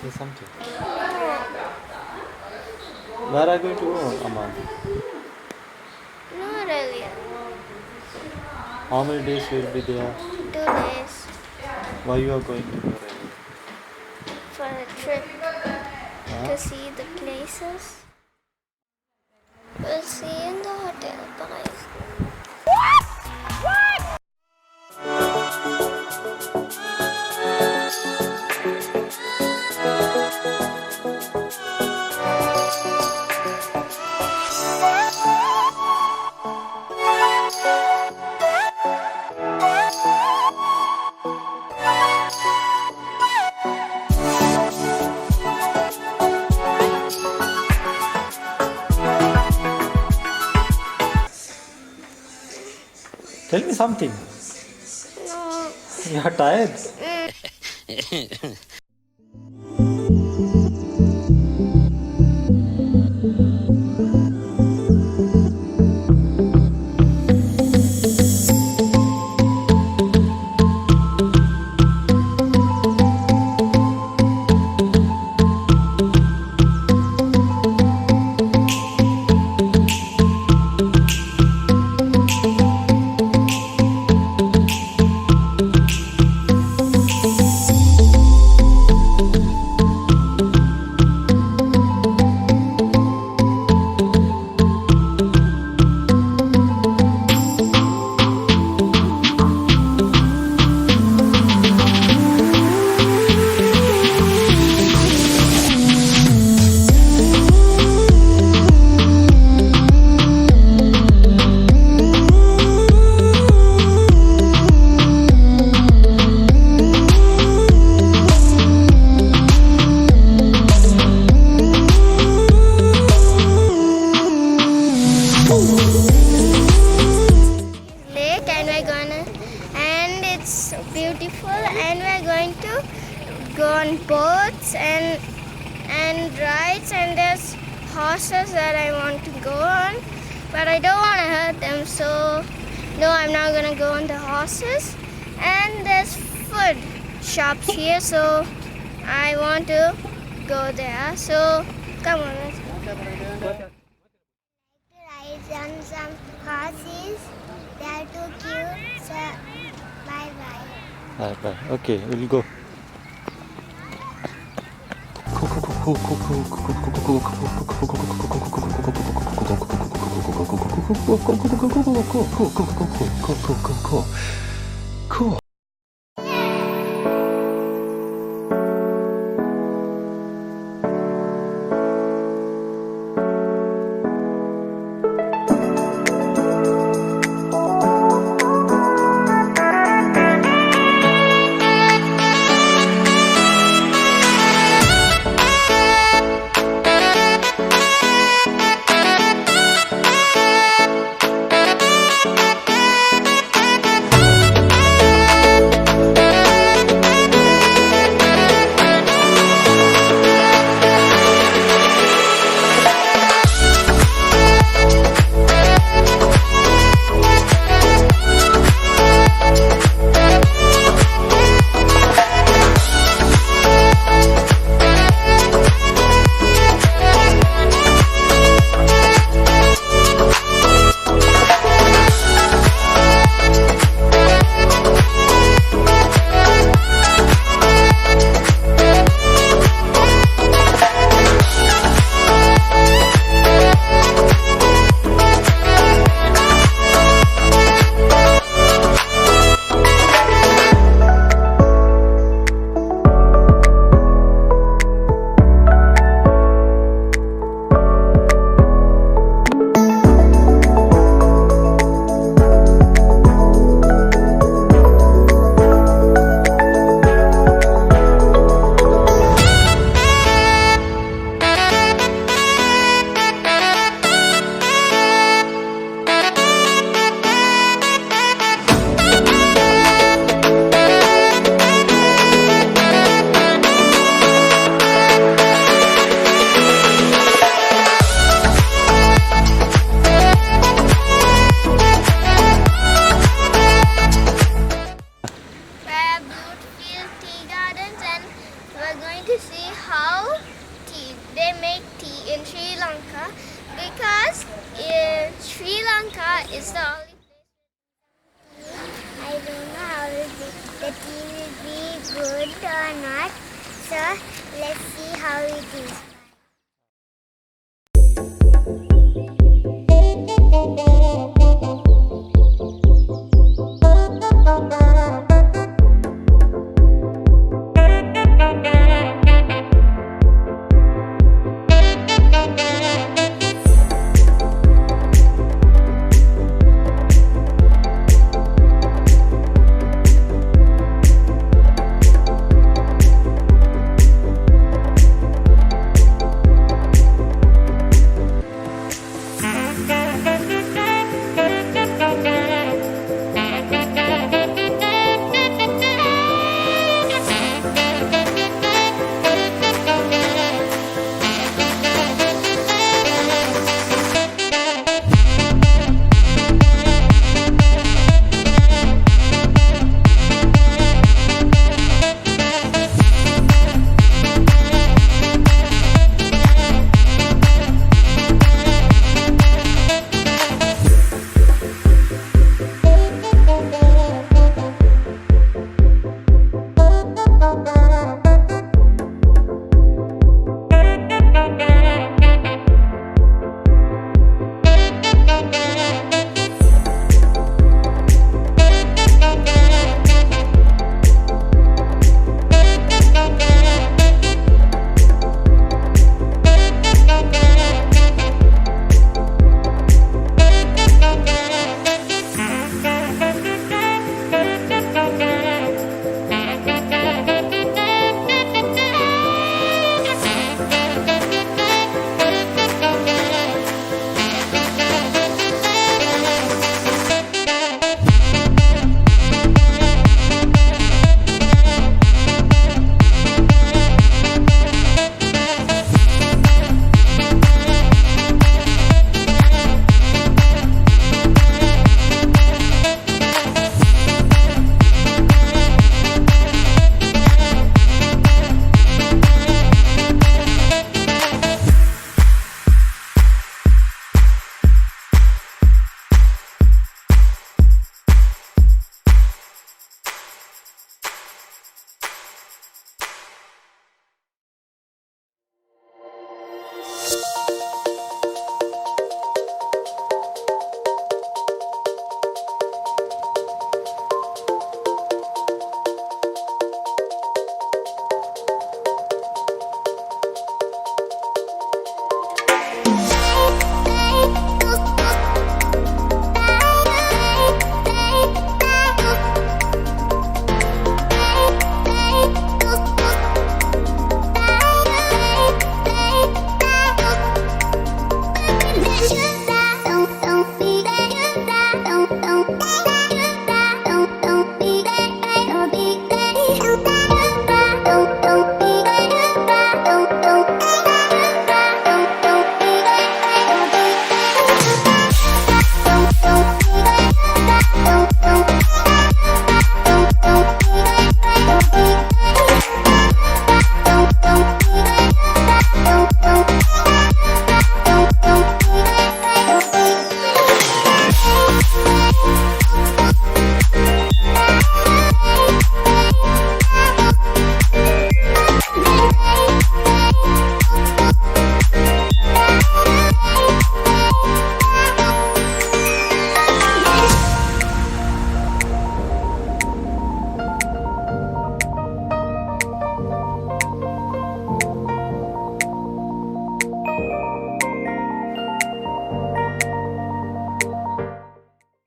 Say something. Where are you going to go, Aman? Nuwara Eliya. How many days you will be there? 2 days Why you are going to Nuwara Eliya? for a trip Huh? to see the places. We'll see you in the hotel. Bye. Tell me something. No. You are tired? Lake and we're gonna and it's beautiful and we're going to go on boats and rides and there's horses that I want to go on but I don't want to hurt them so no I'm not gonna go on the horses and there's food shops here so I want to go there so come on let's go. Ride on some horses. They are too cute. So bye bye. Bye. Okay, we'll go. Cool. the tea will be good or not. So let's see how it is.